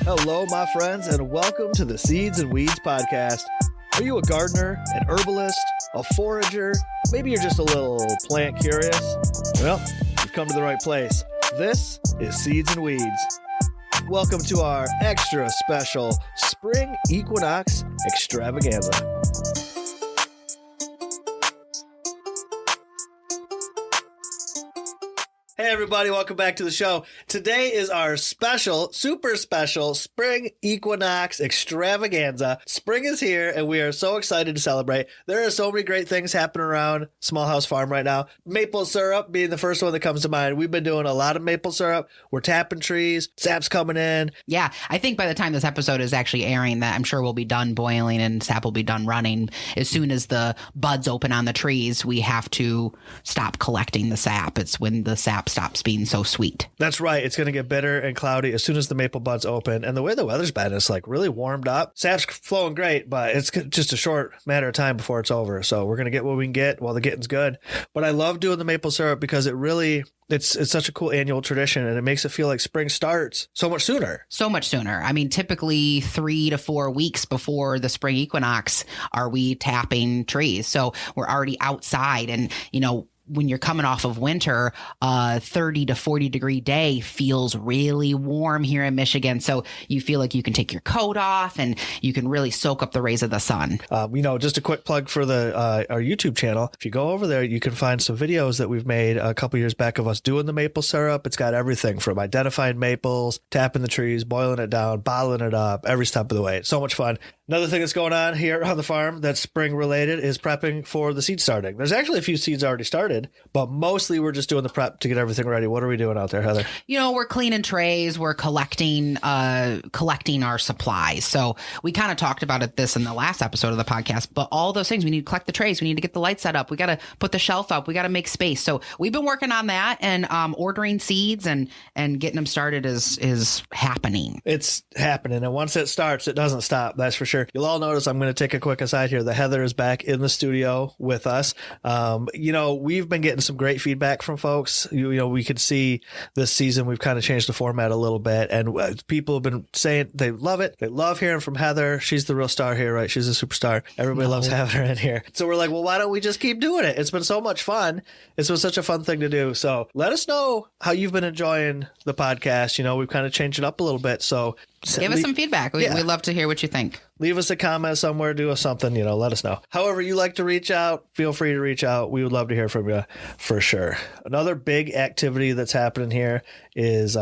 Hello, my friends, and welcome to the Seeds and Weeds podcast. Are you a gardener, an herbalist, a forager? Maybe you're just a little plant curious? Well, you've come to the right place. This is Seeds and Weeds. Welcome to our extra special Spring Equinox extravaganza. Hey everybody, welcome back to the show. Today is our special, super special Spring Equinox extravaganza. Spring is here and we are so excited to celebrate. There are so many great things happening around Small House Farm right now. Maple syrup being the first one that comes to mind. We've been doing a lot of maple syrup. We're tapping trees. Sap's coming in. Yeah, I think by the time this episode is actually airing, that I'm sure we'll be done boiling and sap will be done running. As soon as the buds open on the trees, we have to stop collecting the sap. It's when the sap stops being so sweet. That's right. It's going to get bitter and cloudy as soon as the maple buds open. And the way the weather's been, it's like really warmed up. Sap's flowing great, but it's just a short matter of time before it's over. So we're going to get what we can get while the getting's good. But I love doing the maple syrup because it's such a cool annual tradition, and it makes it feel like spring starts so much sooner. So much sooner. I mean, typically 3 to 4 weeks before the spring equinox are we tapping trees. So we're already outside, and, you know, when you're coming off of winter, 30 to 40 degree day feels really warm here in Michigan. So you feel like you can take your coat off and you can really soak up the rays of the sun. Just a quick plug for our YouTube channel. If you go over there, you can find some videos that we've made a couple years back of us doing the maple syrup. It's got everything from identifying maples, tapping the trees, boiling it down, bottling it up, every step of the way. It's so much fun. Another thing that's going on here on the farm that's spring related is prepping for the seed starting. There's actually a few seeds already started, but mostly we're just doing the prep to get everything ready. What are we doing out there, Heather? You know, we're cleaning trays. We're collecting our supplies. So we kind of talked about this in the last episode of the podcast, but all those things, we need to collect the trays. We need to get the light set up. We got to put the shelf up. We got to make space. So we've been working on that, and ordering seeds and getting them started is happening. It's happening. And once it starts, it doesn't stop. That's for sure. You'll all notice I'm going to take a quick aside here. The Heather is back in the studio with us. We've been getting some great feedback from folks. We could see this season we've kind of changed the format a little bit, and people have been saying they love it. They love hearing from Heather. She's the real star here, right? She's a superstar. Everybody loves having her in here. So we're like, well, why don't we just keep doing it? It's been so much fun. It's been such a fun thing to do. So let us know how you've been enjoying the podcast. We've kind of changed it up a little bit. So give us some feedback. We'd love to hear what you think. Leave us a comment somewhere, do us something, let us know. However you like to reach out, feel free to reach out. We would love to hear from you for sure. Another big activity that's happening here is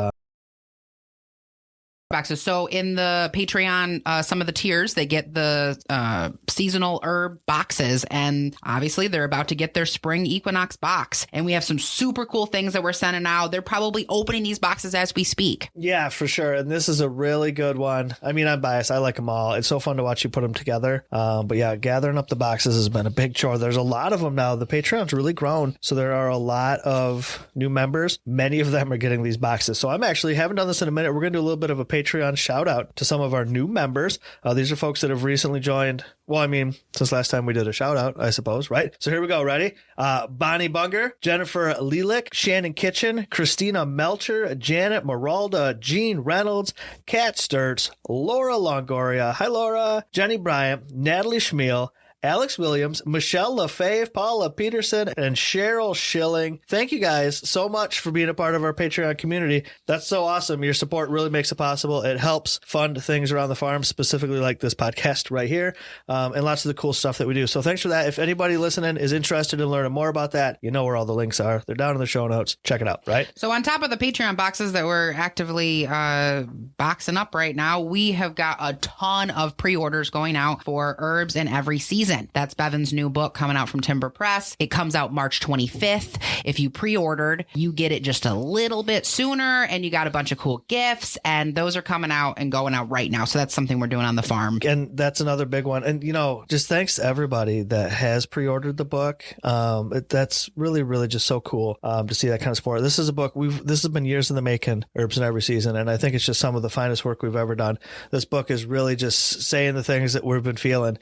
boxes. So in the Patreon, some of the tiers, they get the seasonal herb boxes, and obviously they're about to get their spring equinox box. And we have some super cool things that we're sending out. They're probably opening these boxes as we speak. Yeah, for sure. And this is a really good one. I mean, I'm biased. I like them all. It's so fun to watch you put them together. But yeah, gathering up the boxes has been a big chore. There's a lot of them now. The Patreon's really grown. So there are a lot of new members. Many of them are getting these boxes. So I'm actually, haven't done this in a minute. We're going to do a little bit of a Patreon shout out to some of our new members. These are folks that have recently joined. Well, I mean, since last time we did a shout out, I suppose, right? So here we go. Ready? Bonnie Bunger, Jennifer Lelik, Shannon Kitchen, Christina Melcher, Janet Maralda, Jean Reynolds, Kat Sturts, Laura Longoria. Hi, Laura. Jenny Bryant, Natalie Schmiel, Alex Williams, Michelle LaFave, Paula Peterson, and Cheryl Schilling. Thank you guys so much for being a part of our Patreon community. That's so awesome. Your support really makes it possible. It helps fund things around the farm, specifically like this podcast right here, and lots of the cool stuff that we do. So thanks for that. If anybody listening is interested in learning more about that, you know where all the links are. They're down in the show notes. Check it out, right? So on top of the Patreon boxes that we're actively boxing up right now, we have got a ton of pre-orders going out for Herbs in Every Season. That's Bevin's new book coming out from Timber Press. It comes out March 25th. If you pre-ordered, you get it just a little bit sooner, and you got a bunch of cool gifts, and those are coming out and going out right now. So that's something we're doing on the farm. And that's another big one. And, just thanks to everybody that has pre-ordered the book. That's really, really just so cool to see that kind of support. This is a book, this has been years in the making, Herbs in Every Season, and I think it's just some of the finest work we've ever done. This book is really just saying the things that we've been feeling.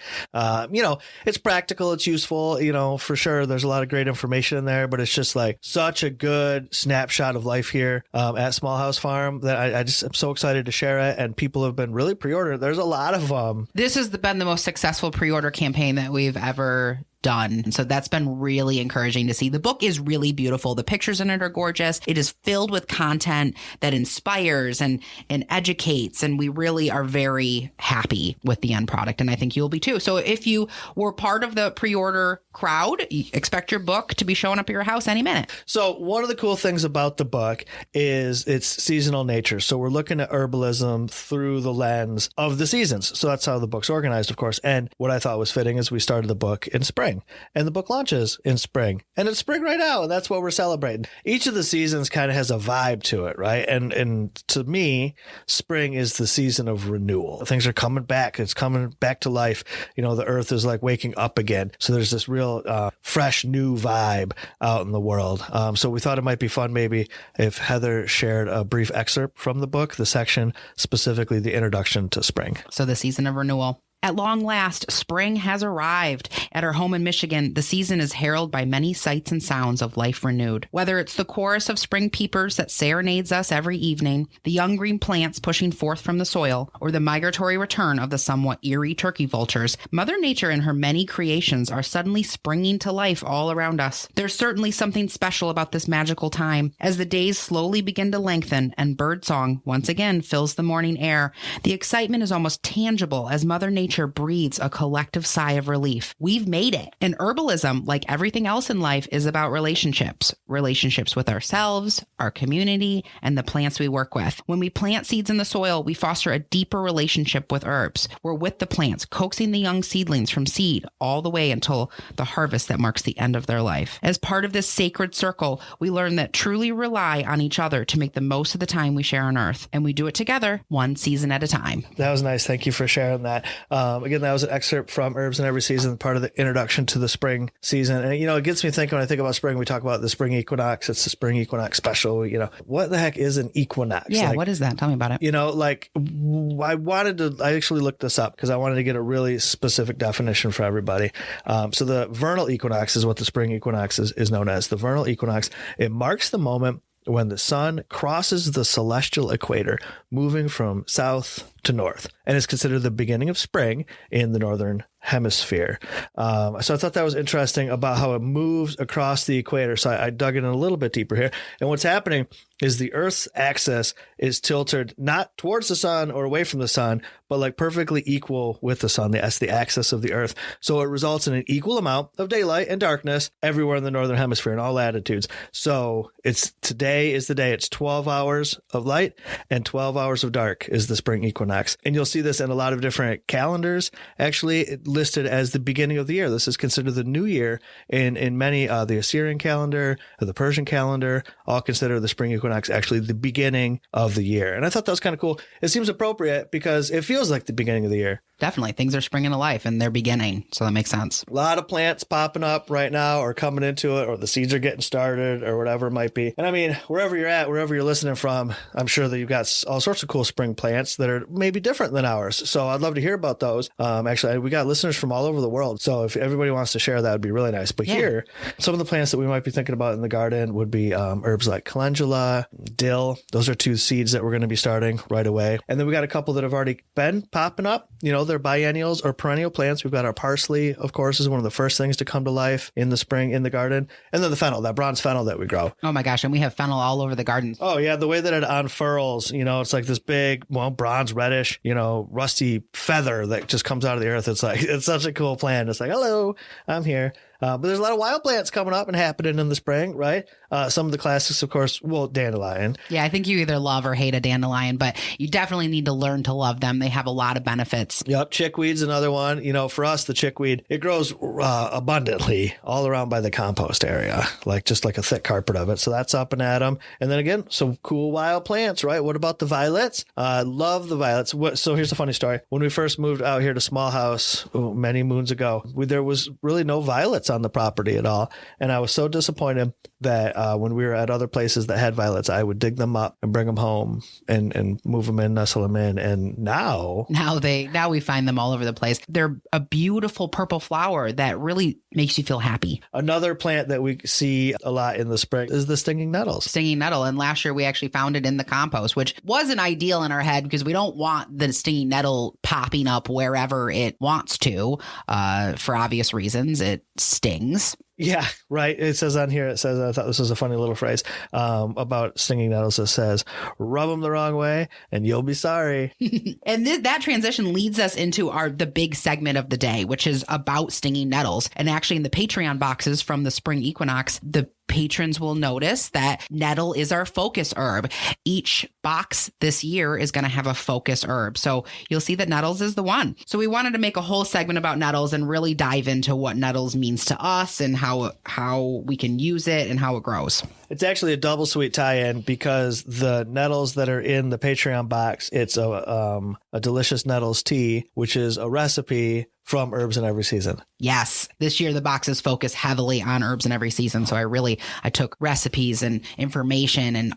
it's practical, it's useful, for sure. There's a lot of great information in there, but it's just like such a good snapshot of life here at Small House Farm that I just am so excited to share it. And people have been really pre-ordered. There's a lot of them. This has been the most successful pre-order campaign that we've ever done. So that's been really encouraging to see. The book is really beautiful. The pictures in it are gorgeous. It is filled with content that inspires and educates. And we really are very happy with the end product. And I think you'll be too. So if you were part of the pre-order crowd, expect your book to be showing up at your house any minute. So one of the cool things about the book is its seasonal nature. So we're looking at herbalism through the lens of the seasons. So that's how the book's organized, of course. And what I thought was fitting is we started the book in spring. And the book launches in spring. And it's spring right now. And that's what we're celebrating. Each of the seasons kind of has a vibe to it, right? And to me, spring is the season of renewal. Things are coming back. It's coming back to life. The earth is like waking up again. So there's this real fresh new vibe out in the world. So we thought it might be fun maybe if Heather shared a brief excerpt from the book, the section, specifically the introduction to spring. So the season of renewal. At long last, spring has arrived. At our home in Michigan, the season is heralded by many sights and sounds of life renewed. Whether it's the chorus of spring peepers that serenades us every evening, the young green plants pushing forth from the soil, or the migratory return of the somewhat eerie turkey vultures, Mother Nature and her many creations are suddenly springing to life all around us. There's certainly something special about this magical time. As the days slowly begin to lengthen and birdsong once again fills the morning air, the excitement is almost tangible as Mother Nature breathes a collective sigh of relief. We've made it. And herbalism, like everything else in life, is about relationships. Relationships with ourselves, our community, and the plants we work with. When we plant seeds in the soil, we foster a deeper relationship with herbs. We're with the plants, coaxing the young seedlings from seed all the way until the harvest that marks the end of their life. As part of this sacred circle, we learn that truly rely on each other to make the most of the time we share on Earth. And we do it together, one season at a time. That was nice. Thank you for sharing that. Again, that was an excerpt from Herbs in Every Season, part of the introduction to the spring season. And, it gets me thinking when I think about spring, we talk about the spring equinox. It's the spring equinox special. What the heck is an equinox? Yeah, what is that? Tell me about it. I actually looked this up because I wanted to get a really specific definition for everybody. So the vernal equinox is what the spring equinox is known as. The vernal equinox, it marks the moment when the sun crosses the celestial equator, moving from south to north, and is considered the beginning of spring in the northern hemisphere. So I thought that was interesting about how it moves across the equator. So I dug in a little bit deeper here. And what's happening is the Earth's axis is tilted not towards the sun or away from the sun, but like perfectly equal with the sun. That's the axis of the Earth. So it results in an equal amount of daylight and darkness everywhere in the northern hemisphere in all latitudes. So today is the day. It's 12 hours of light and 12 hours of dark is the spring equinox. And you'll see this in a lot of different calendars, actually listed as the beginning of the year. This is considered the new year in many, the Assyrian calendar, the Persian calendar, all consider the spring equinox actually the beginning of the year. And I thought that was kind of cool. It seems appropriate because it feels like the beginning of the year. Definitely. Things are springing to life and they're beginning. So that makes sense. A lot of plants popping up right now or coming into it, or the seeds are getting started or whatever it might be. And I mean, wherever you're at, wherever you're listening from, I'm sure that you've got all sorts of cool spring plants that are maybe different than ours. So I'd love to hear about those. Actually, we got listeners from all over the world. So if everybody wants to share, that would be really nice. But here, some of the plants that we might be thinking about in the garden would be herbs like calendula, dill. Those are two seeds that we're going to be starting right away. And then we got a couple that have already been popping up. They're biennials or perennial plants. We've got our parsley, of course, is one of the first things to come to life in the spring in the garden. And then the fennel, that bronze fennel that we grow. Oh my gosh. And we have fennel all over the garden. Oh yeah. The way that it unfurls, it's like this big, bronze, reddish, rusty feather that just comes out of the earth. It's such a cool plant. It's like, hello, I'm here. But there's a lot of wild plants coming up and happening in the spring, right? Some of the classics, of course, dandelion. Yeah, I think you either love or hate a dandelion, but you definitely need to learn to love them. They have a lot of benefits. Yep, chickweed's another one. For us, the chickweed, it grows abundantly all around by the compost area, just like a thick carpet of it. So that's up and at 'em. And then again, some cool wild plants, right? What about the violets? Love the violets. So here's a funny story. When we first moved out here to Small House many moons ago, there was really no violets violets on the property at all. And I was so disappointed that when we were at other places that had violets, I would dig them up and bring them home and move them in, nestle them in. And now we find them all over the place. They're a beautiful purple flower that really makes you feel happy. Another plant that we see a lot in the spring is the stinging nettles. Stinging nettle. And last year we actually found it in the compost, which wasn't ideal in our head because we don't want the stinging nettle popping up wherever it wants to, for obvious reasons. It stings. Yeah, right. It says on here, I thought this was a funny little phrase about stinging nettles. It says, rub them the wrong way and you'll be sorry. And that transition leads us into the big segment of the day, which is about stinging nettles. And actually in the Patreon boxes from the spring equinox, the patrons will notice that nettle is our focus herb. Each box this year is going to have a focus herb. So you'll see that nettles is the one. So we wanted to make a whole segment about nettles and really dive into what nettles means to us and how we can use it and how it grows. It's actually a double sweet tie-in because the nettles that are in the Patreon box, it's a delicious nettles tea, which is a recipe from Herbs in Every Season. Yes. This year, the boxes focus heavily on Herbs in Every Season. So I took recipes and information and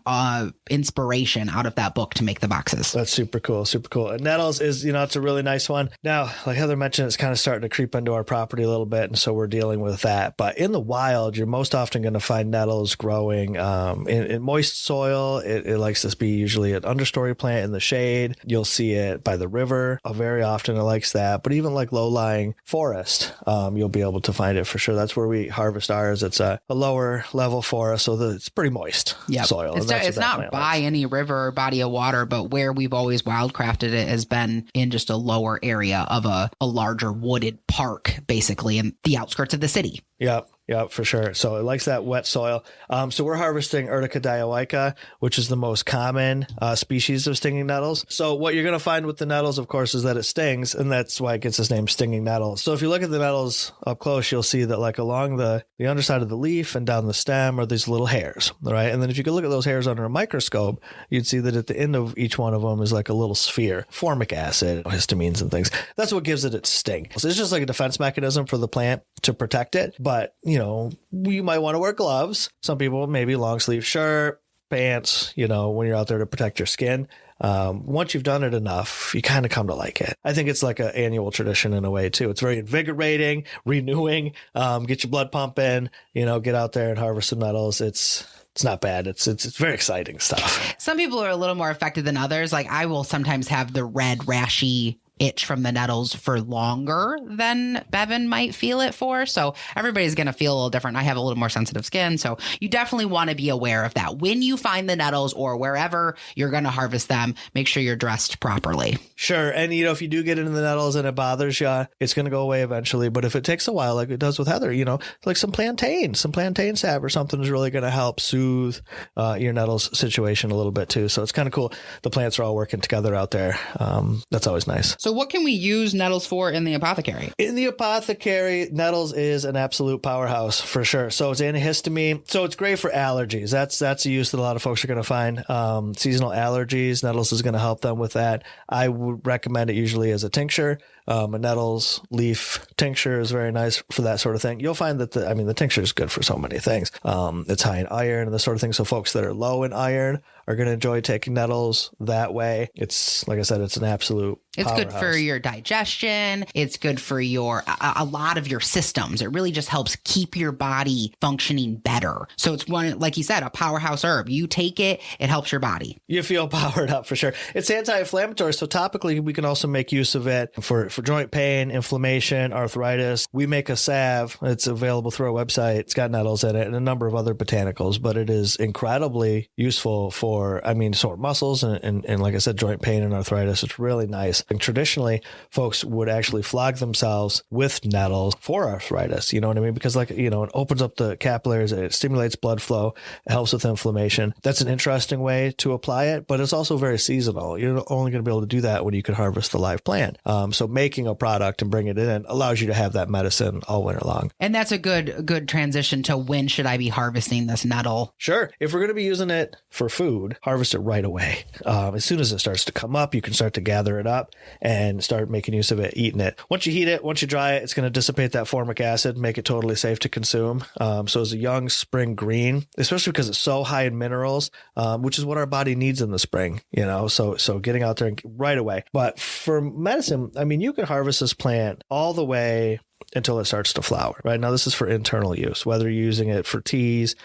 inspiration out of that book to make the boxes. That's super cool. Super cool. And nettles is, it's a really nice one. Now, like Heather mentioned, it's kind of starting to creep into our property a little bit. And so we're dealing with that. But in the wild, you're most often going to find nettles growing in moist soil. It likes to be usually an understory plant in the shade. You'll see it by the river. Very often it likes that. But even like low-lying forest, you'll be able to find it for sure. That's where we harvest ours. It's a lower level forest, so it's pretty moist soil. It's not by any river or body of water, but where we've always wildcrafted it has been in just a lower area of a larger wooded park, basically in the outskirts of the city. Yep. Yeah, for sure. So it likes that wet soil. So we're harvesting Urtica dioica, which is the most common species of stinging nettles. So what you're going to find with the nettles, of course, is that it stings, and that's why it gets its name stinging nettle. So if you look at the nettles up close, you'll see that like along the underside of the leaf and down the stem are these little hairs, right? And then if you could look at those hairs under a microscope, you'd see that at the end of each one of them is like a little sphere, formic acid, histamines and things. That's what gives it its sting. So it's just like a defense mechanism for the plant to protect it. But, you might want to wear gloves. Some people maybe long sleeve shirt, pants, when you're out there to protect your skin. Once you've done it enough, you kind of come to like it. I think it's like an annual tradition in a way too. It's very invigorating, renewing, get your blood pumping, get out there and harvest some nettles. It's not bad. It's very exciting stuff. Some people are a little more affected than others. Like I will sometimes have the red rashy itch from the nettles for longer than Bevin might feel it for. So everybody's going to feel a little different. I have a little more sensitive skin. So you definitely want to be aware of that. When you find the nettles or wherever you're going to harvest them, make sure you're dressed properly. Sure. And, if you do get into the nettles and it bothers you, it's going to go away eventually. But if it takes a while, like it does with Heather, like some plantain salve or something is really going to help soothe your nettles situation a little bit too. So it's kind of cool. The plants are all working together out there. That's always nice. So what can we use nettles for in the apothecary? In the apothecary, nettles is an absolute powerhouse for sure. So it's antihistamine. So it's great for allergies. That's a use that a lot of folks are going to find. Seasonal allergies, nettles is going to help them with that. I would recommend it usually as a tincture. A nettles leaf tincture is very nice for that sort of thing. You'll find that the tincture is good for so many things. It's high in iron and this sort of thing. So folks that are low in iron are going to enjoy taking nettles that way. It's, like I said, it's an absolute powerhouse. It's good for your digestion. It's good for a lot of your systems. It really just helps keep your body functioning better. So it's one, like you said, a powerhouse herb. You take it, it helps your body. You feel powered up for sure. It's anti-inflammatory. So topically, we can also make use of it for joint pain, inflammation, arthritis. We make a salve. It's available through our website. It's got nettles in it and a number of other botanicals, but it is incredibly useful for sore muscles and like I said, joint pain and arthritis. It's really nice. And traditionally, folks would actually flog themselves with nettles for arthritis. You know what I mean? Because it opens up the capillaries, it stimulates blood flow, it helps with inflammation. That's an interesting way to apply it, but it's also very seasonal. You're only going to be able to do that when you can harvest the live plant. So maybe making a product and bringing it in allows you to have that medicine all winter long. And that's a good transition to when should I be harvesting this nettle? Sure. If we're going to be using it for food, harvest it right away. As soon as it starts to come up, you can start to gather it up and start making use of it, eating it. Once you heat it, once you dry it, it's going to dissipate that formic acid, make it totally safe to consume. So as a young spring green, especially because it's so high in minerals, which is what our body needs in the spring, so getting out there right away. But for medicine, I mean, you can harvest this plant all the way until it starts to flower. Right now, this is for internal use, whether you're using it for teas,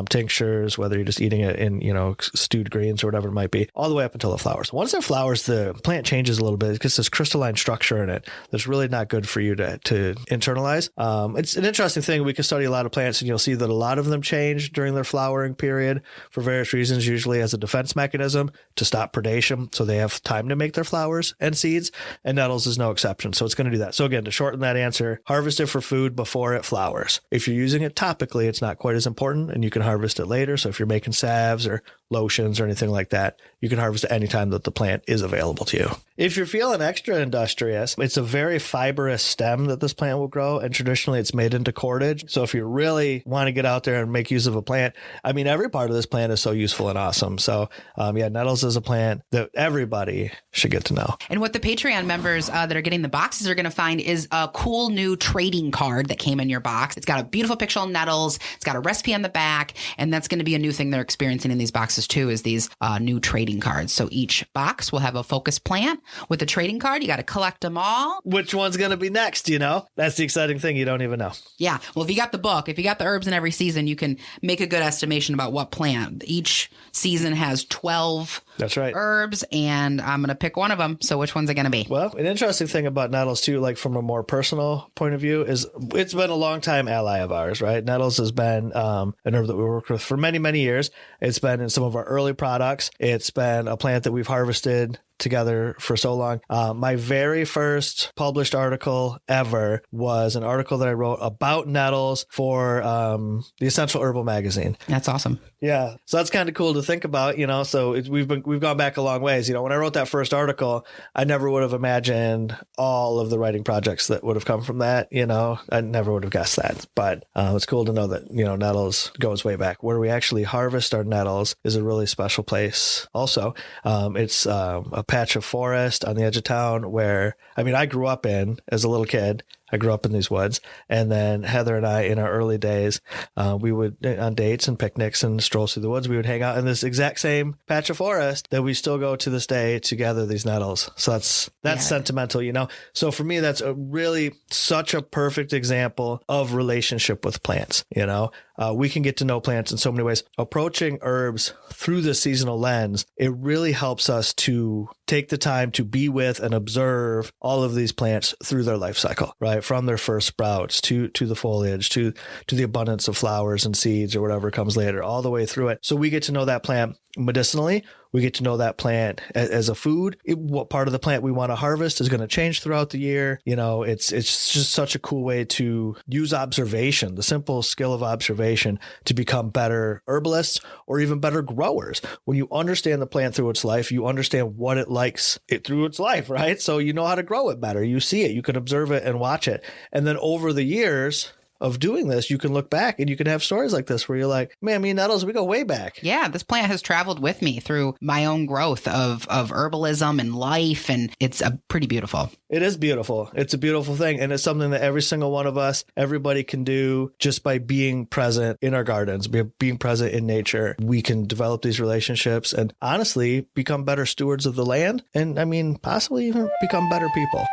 tinctures, whether you're just eating it in, stewed greens or whatever it might be, all the way up until it flowers. Once it flowers, the plant changes a little bit. It gets this crystalline structure in it that's really not good for you to internalize. It's an interesting thing. We can study a lot of plants, and you'll see that a lot of them change during their flowering period for various reasons, usually as a defense mechanism to stop predation, so they have time to make their flowers and seeds, and nettles is no exception. So it's going to do that. So again, to shorten that answer, harvest it for food before it flowers. If you're using it topically, it's not quite as important, and you can harvest it later. So if you're making salves or lotions or anything like that, you can harvest it anytime that the plant is available to you. If you're feeling extra industrious, it's a very fibrous stem that this plant will grow, and traditionally it's made into cordage. So if you really want to get out there and make use of a plant, I mean, every part of this plant is so useful and awesome. So nettles is a plant that everybody should get to know. And what the Patreon members that are getting the boxes are going to find is a cool new trading card that came in your box. It's got a beautiful picture of nettles. It's got a recipe on the back, and that's going to be a new thing they're experiencing in these boxes too, is these new trading cards. So each box will have a focus plant with a trading card. You got to collect them all. Which one's going to be next? That's the exciting thing. You don't even know. Yeah. Well, if you got the book, if you got the herbs in every season, you can make a good estimation about what plant. Each season has 12 That's right. herbs, and I'm going to pick one of them. So which one's it going to be? Well, an interesting thing about nettles too, like from a more personal point of view, is it's been a long time ally of ours, right? Nettles has been an herb that we worked with for many, many years. It's been in some of our early products. It's been a plant that we've harvested together for so long. My very first published article ever was an article that I wrote about nettles for the Essential Herbal magazine. That's awesome. Yeah. So that's kind of cool to think about, so we've gone back a long ways. When I wrote that first article, I never would have imagined all of the writing projects that would have come from that. I never would have guessed that, but it's cool to know that, nettles goes way back. Where we actually harvest our nettles is a really special place. Also, it's a patch of forest on the edge of town where, I grew up in as a little kid. I grew up in these woods, and then Heather and I, in our early days, we would, on dates and picnics and strolls through the woods, we would hang out in this exact same patch of forest that we still go to this day to gather these nettles. So that's sentimental, So for me, that's really such a perfect example of relationship with plants. We can get to know plants in so many ways. Approaching herbs through the seasonal lens, it really helps us to take the time to be with and observe all of these plants through their life cycle, right? From their first sprouts to the foliage, to the abundance of flowers and seeds or whatever comes later, all the way through it. So we get to know that plant medicinally. We get to know that plant as a food. What part of the plant we want to harvest is going to change throughout the year. It's just such a cool way to use observation, the simple skill of observation, to become better herbalists or even better growers. When you understand the plant through its life, you understand what it likes through its life, right? So you know how to grow it better. You see it, you can observe it and watch it. And then over the years of doing this, you can look back and you can have stories like this where you're like, man, me and nettles, we go way back. Yeah, this plant has traveled with me through my own growth of herbalism and life, and it's pretty beautiful. It is beautiful. It's a beautiful thing, and it's something that every single one of us, everybody can do just by being present in our gardens, being present in nature. We can develop these relationships and honestly become better stewards of the land, and possibly even become better people.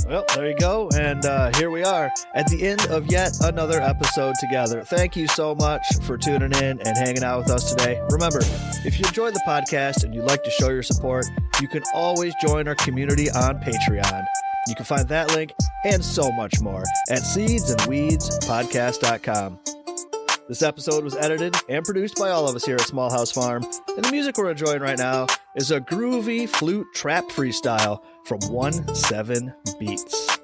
Well, there you go. And here we are at the end of yet another episode together. Thank you so much for tuning in and hanging out with us today. Remember, if you enjoyed the podcast and you'd like to show your support, you can always join our community on Patreon. You can find that link and so much more at seedsandweedspodcast.com. This episode was edited and produced by all of us here at Small House Farm, and the music we're enjoying right now is a groovy flute trap freestyle from 1-7 Beats.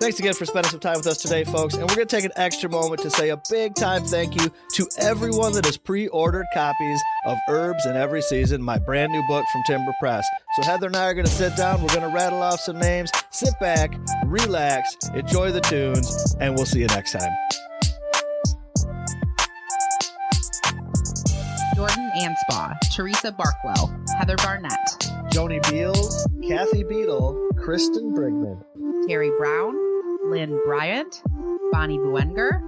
Thanks again for spending some time with us today, folks. And we're going to take an extra moment to say a big time thank you to everyone that has pre-ordered copies of Herbs in Every Season, my brand new book from Timber Press. So Heather and I are going to sit down. We're going to rattle off some names, sit back, relax, enjoy the tunes, and we'll see you next time. Jordan Anspaugh, Teresa Barkwell, Heather Barnett, Joni Beals, Kathy Beadle, Kristen Brigman, Terry Brown, Lynn Bryant, Bonnie Buenger,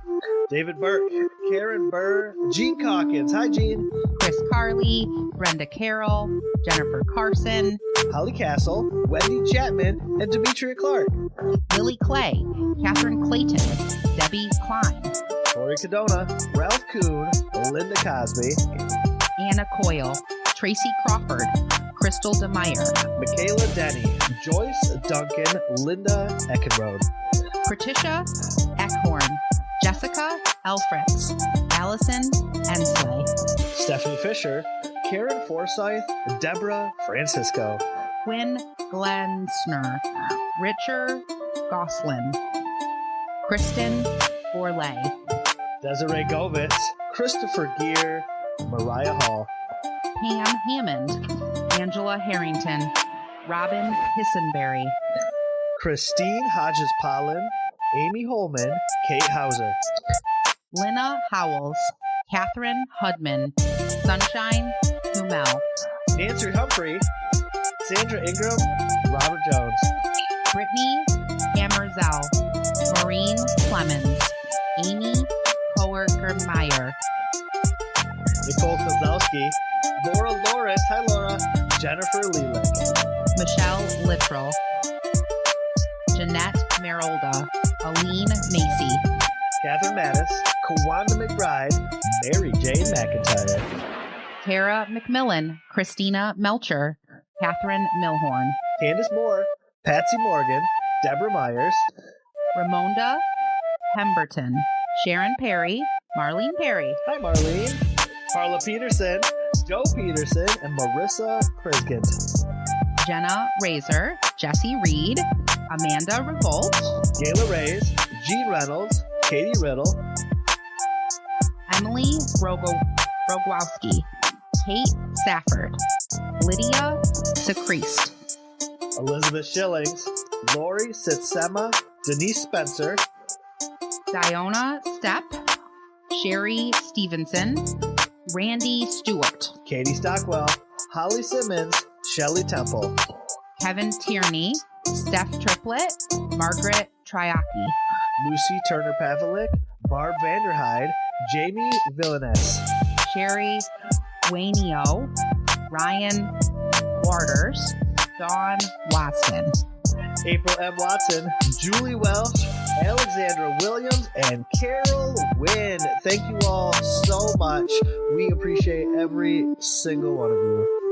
David Burke, Karen Burr, Gene Calkins. Hi, Gene. Chris Carley, Brenda Carroll, Jennifer Carson, Holly Castle, Wendy Chapman, and Demetria Clark. Lily Clay, Catherine Clayton, Debbie Klein, Tori Cadona, Ralph Kuhn, Linda Cosby, Anna Coyle, Tracy Crawford, Crystal DeMeyer, Michaela Denny, Joyce Duncan, Linda Eckenrode, Patricia Eckhorn, Jessica Elfritz, Allison Ensley, Stephanie Fisher, Karen Forsyth, Deborah Francisco, Quinn Glensner, Richard Goslin, Kristen Borlay, Desiree Govitz, Christopher Gear, Mariah Hall, Pam Hammond, Angela Harrington, Robin Hissenberry, Christine Hodges-Pollen, Amy Holman, Kate Hauser, Lynna Howells, Catherine Hudman, Sunshine Humel, Nancy Humphrey, Sandra Ingram, Robert Jones, Brittany Hammerzell, Maureen Clemens, Amy Coerger-Meyer, Nicole Kozlowski, Laura Loris, hi Laura, Jennifer Leland, Michelle Littrell, Jeanette Merolda, Aline Macy, Catherine Mattis, Kawanda McBride, Mary Jane McIntyre, Tara McMillan, Christina Melcher, Catherine Milhorn, Candace Moore, Patsy Morgan, Deborah Myers, Ramonda Pemberton, Sharon Perry, Marlene Perry, hi Marlene, Carla Peterson, Joe Peterson, and Marissa Prisgint, Jenna Razor, Jesse Reed, Amanda Revolt, Gayla Reyes, Jean Reynolds, Katie Riddle, Emily Rogowski, Kate Safford, Lydia Sechrist, Elizabeth Shillings, Lori Sitsema, Denise Spencer, Diona Stepp, Sherry Stevenson, Randy Stewart, Katie Stockwell, Holly Simmons, Shelley Temple, Kevin Tierney, Steph Triplett, Margaret Triaki, Lucy Turner Pavlik, Barb Vanderhyde, Jamie Villanes, Sherry Wainio, Ryan Waters, Dawn Watson, April M. Watson, Julie Welch, Alexandra Williams, and Carol Wynn. Thank you all so much. We appreciate every single one of you.